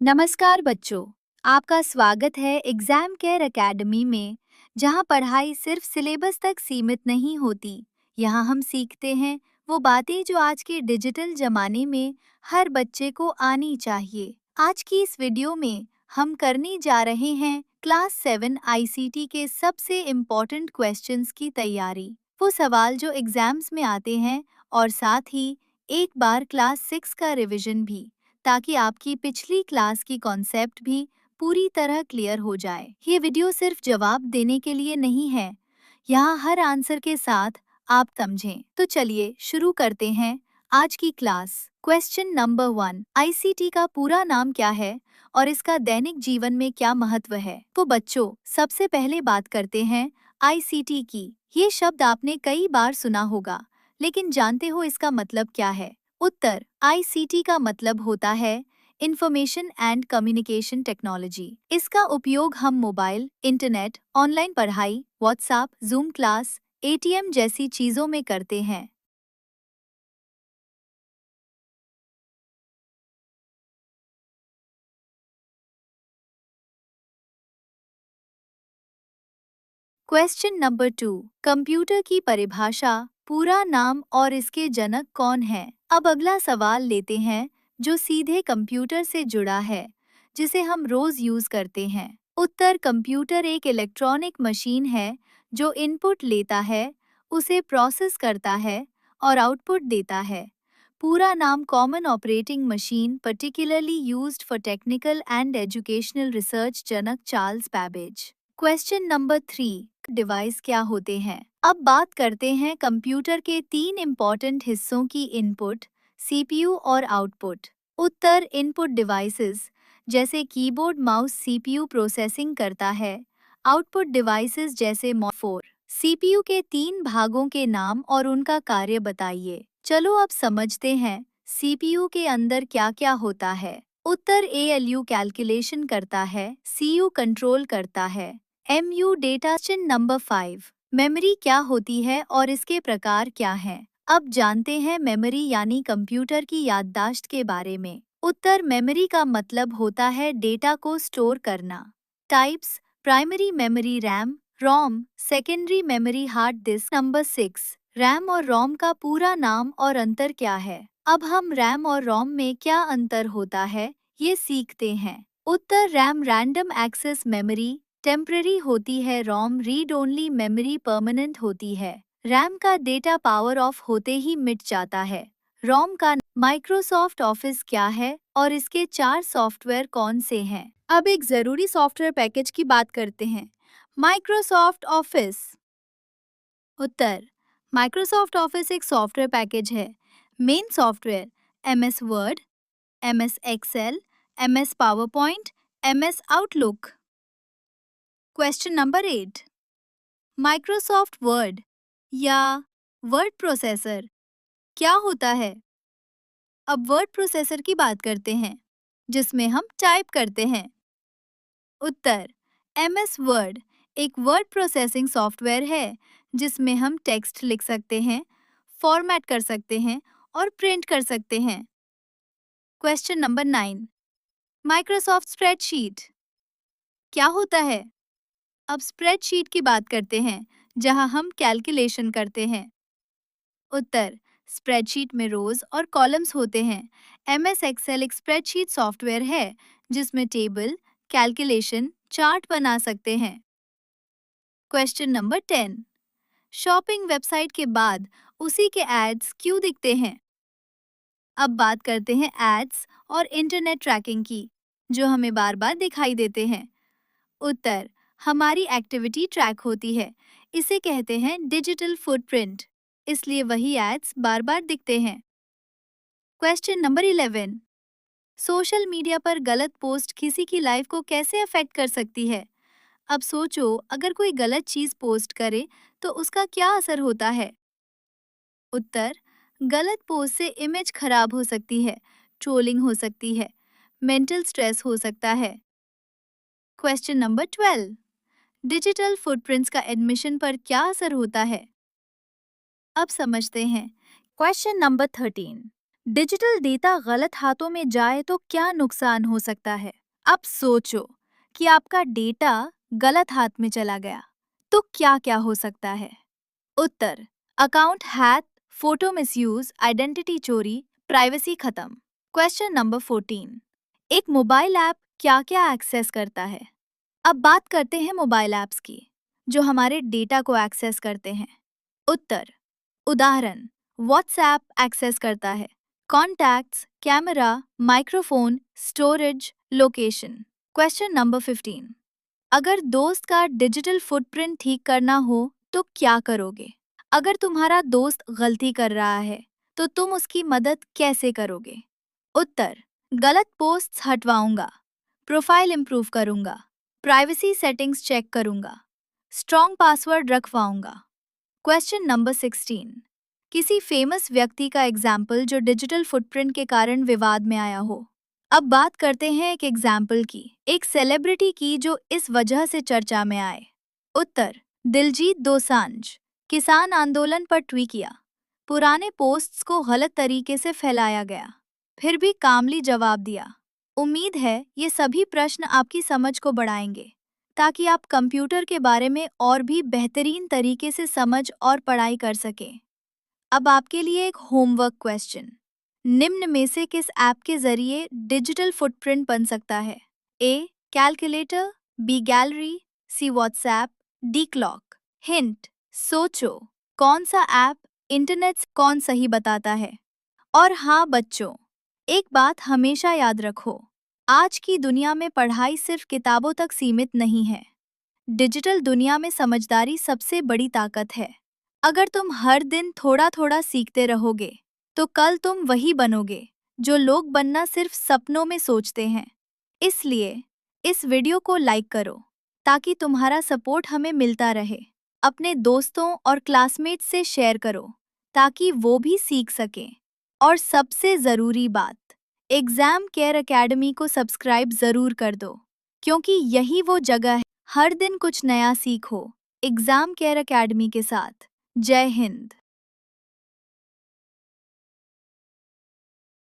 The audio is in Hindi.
नमस्कार बच्चों, आपका स्वागत है एग्जाम केयर एकेडमी में, जहां पढ़ाई सिर्फ सिलेबस तक सीमित नहीं होती। यहां हम सीखते हैं वो बातें जो आज के डिजिटल जमाने में हर बच्चे को आनी चाहिए। आज की इस वीडियो में हम करने जा रहे हैं क्लास 7 आईसीटी के सबसे इम्पोर्टेंट क्वेश्चंस की तैयारी। वो सवाल जो एग्जाम्स में आते हैं और साथ ही एक बार क्लास 6 का रिवीजन भी, ताकि आपकी पिछली क्लास की कॉन्सेप्ट भी पूरी तरह क्लियर हो जाए। ये वीडियो सिर्फ जवाब देने के लिए नहीं है, यहाँ हर आंसर के साथ आप समझें। तो चलिए शुरू करते हैं आज की क्लास। क्वेश्चन नंबर 1, आईसीटी का पूरा नाम क्या है और इसका दैनिक जीवन में क्या महत्व है? तो बच्चों, सबसे पहले बात करते हैं आईसीटी की। ये शब्द आपने कई बार सुना होगा, लेकिन जानते हो इसका मतलब क्या है? उत्तर, आईसीटी का मतलब होता है इंफॉर्मेशन एंड कम्युनिकेशन टेक्नोलॉजी। इसका उपयोग हम मोबाइल, इंटरनेट, ऑनलाइन पढ़ाई, व्हाट्सएप, जूम क्लास, एटीएम जैसी चीजों में करते हैं। क्वेश्चन नंबर 2, कंप्यूटर की परिभाषा, पूरा नाम और इसके जनक कौन है? अब अगला सवाल लेते हैं जो सीधे कंप्यूटर से जुड़ा है, जिसे हम रोज यूज करते हैं। उत्तर, कंप्यूटर एक इलेक्ट्रॉनिक मशीन है जो इनपुट लेता है, उसे प्रोसेस करता है और आउटपुट देता है। पूरा नाम common operating machine particularly used for technical and educational research, Janak Charles Babbage. Question number 3, device क्या होते हैं? अब बात करते हैं कंप्यूटर के 3 इम्पॉर्टेंट हिस्सों की, इनपुट, सीपीयू और आउटपुट। उत्तर, इनपुट डिवाइसेस जैसे कीबोर्ड, माउस सीपीयू प्रोसेसिंग करता है। आउटपुट डिवाइसेस जैसे फोर। सीपीयू के 3 भागों के नाम और उनका कार्य बताइए। चलो अब समझते हैं सीपीयू के अंदर क्या क्या होता है। उत्तर, एएलयू कैलकुलेशन करता है, सीयू कंट्रोल करता है, एमयू डेटा। नंबर 5, मेमोरी क्या होती है और इसके प्रकार क्या हैं? अब जानते हैं मेमोरी यानी कंप्यूटर की याददाश्त के बारे में। उत्तर, मेमोरी का मतलब होता है डेटा को स्टोर करना। Types, primary memory RAM, ROM, secondary memory hard disk. Number 6, RAM और रोम का पूरा नाम और अंतर क्या है? अब हम रैम और रोम में क्या अंतर होता है ये सीखते हैं। उत्तर, RAM random access memory temporary होती है, ROM read only memory permanent होती है। रैम का डेटा पावर ऑफ होते ही मिट जाता है। रोम का माइक्रोसॉफ्ट ऑफिस क्या है और इसके 4 सॉफ्टवेयर कौन से हैं? अब एक जरूरी सॉफ्टवेयर पैकेज की बात करते हैं, माइक्रोसॉफ्ट ऑफिस। उत्तर, माइक्रोसॉफ्ट ऑफिस एक सॉफ्टवेयर पैकेज है। Main software, MS Word, MS Excel, MS PowerPoint, MS Outlook. Question number 8, Microsoft Word या वर्ड प्रोसेसर क्या होता है? अब वर्ड प्रोसेसर की बात करते हैं, जिसमें हम टाइप करते हैं। उत्तर, एमएस वर्ड एक वर्ड प्रोसेसिंग सॉफ्टवेयर है जिसमें हम टेक्स्ट लिख सकते हैं, फॉर्मेट कर सकते हैं और प्रिंट कर सकते हैं। क्वेश्चन नंबर 9, माइक्रोसॉफ्ट स्प्रेडशीट क्या होता है? अब स्प्रेडशीट की बात करते हैं, जहां हम कैलकुलेशन करते हैं। उत्तर, स्प्रेडशीट में रोज और कॉलम्स होते हैं। एमएस एक्सेल एक स्प्रेडशीट सॉफ्टवेयर है जिसमें टेबल, कैलकुलेशन, चार्ट बना सकते हैं। क्वेश्चन नंबर 10, शॉपिंग वेबसाइट के बाद उसी के एड्स क्यों दिखते हैं? अब बात करते हैं एड्स और इंटरनेट ट्रैकिंग की, जो हमें बार बार दिखाई देते हैं। उत्तर, हमारी एक्टिविटी ट्रैक होती है, इसे कहते हैं डिजिटल फुटप्रिंट, इसलिए वही एड्स बार बार दिखते हैं। क्वेश्चन नंबर 11, सोशल मीडिया पर गलत पोस्ट किसी की लाइफ को कैसे अफेक्ट कर सकती है? अब सोचो, अगर कोई गलत चीज पोस्ट करे तो उसका क्या असर होता है? उत्तर, गलत पोस्ट से इमेज खराब हो सकती है, ट्रोलिंग हो सकती है, मेंटल स्ट्रेस हो सकता है। क्वेश्चन नंबर 12, डिजिटल फुटप्रिंट्स का एडमिशन पर क्या असर होता है? अब समझते हैं। क्वेश्चन नंबर 13, डिजिटल डेटा गलत हाथों में जाए तो क्या नुकसान हो सकता है? अब सोचो कि आपका डेटा गलत हाथ में चला गया तो क्या-क्या हो सकता है? उत्तर: account hack, photo misuse, identity चोरी, प्राइवेसी खत्म। क्वेश्चन नंबर 14, एक मोबाइल ऐप क्या-क्या एक्सेस करता है? अब बात करते हैं मोबाइल ऐप्स की जो हमारे डेटा को एक्सेस करते हैं। उत्तर: उदाहरण, व्हाट्सएप एक्सेस करता है, contacts, camera, microphone, storage, location. Question number 15, अगर दोस्त का डिजिटल फुटप्रिंट ठीक करना हो तो क्या करोगे? अगर तुम्हारा दोस्त गलती कर रहा है तो तुम उसकी मदद कैसे करोगे? उत्तर: गलत पोस्ट्स हटवाऊंगा, प्रोफाइल इंप्रूव करूंगा, प्राइवेसी सेटिंग्स चेक करूंगा, स्ट्रॉन्ग पासवर्ड रखवाऊंगा। क्वेश्चन नंबर 16, किसी फेमस व्यक्ति का एग्जाम्पल जो डिजिटल फुटप्रिंट के कारण विवाद में आया हो। अब बात करते हैं एक एग्जाम्पल की, एक सेलिब्रिटी की जो इस वजह से चर्चा में आए। उत्तर: दिलजीत दोसांझ। किसान आंदोलन पर ट्वीट किया, पुराने पोस्ट्स को गलत तरीके से फैलाया गया, फिर भी कामली जवाब दिया। उम्मीद है ये सभी प्रश्न आपकी समझ को बढ़ाएंगे ताकि आप कंप्यूटर के बारे में और भी बेहतरीन तरीके से समझ और पढ़ाई कर सकें। अब आपके लिए एक होमवर्क क्वेश्चन, निम्न में से किस ऐप के जरिए डिजिटल फुटप्रिंट बन सकता है? ए कैलकुलेटर, बी गैलरी, सी व्हाट्सएप, डी क्लॉक। हिंट: सोचो कौन सा ऐप इंटरनेट से कौन सही बताता है। और हाँ बच्चों, एक बात हमेशा याद रखो, आज की दुनिया में पढ़ाई सिर्फ किताबों तक सीमित नहीं है। डिजिटल दुनिया में समझदारी सबसे बड़ी ताकत है। अगर तुम हर दिन थोड़ा थोड़ा सीखते रहोगे तो कल तुम वही बनोगे जो लोग बनना सिर्फ सपनों में सोचते हैं। इसलिए इस वीडियो को लाइक करो ताकि तुम्हारा सपोर्ट हमें मिलता रहे। अपने दोस्तों और क्लासमेट्स से शेयर करो ताकि वो भी सीख सकें। और सबसे ज़रूरी बात, एग्ज़ाम केयर एकेडमी को सब्सक्राइब ज़रूर कर दो क्योंकि यही वो जगह है हर दिन कुछ नया सीखो एग्ज़ाम केयर एकेडमी के साथ। जय हिंद।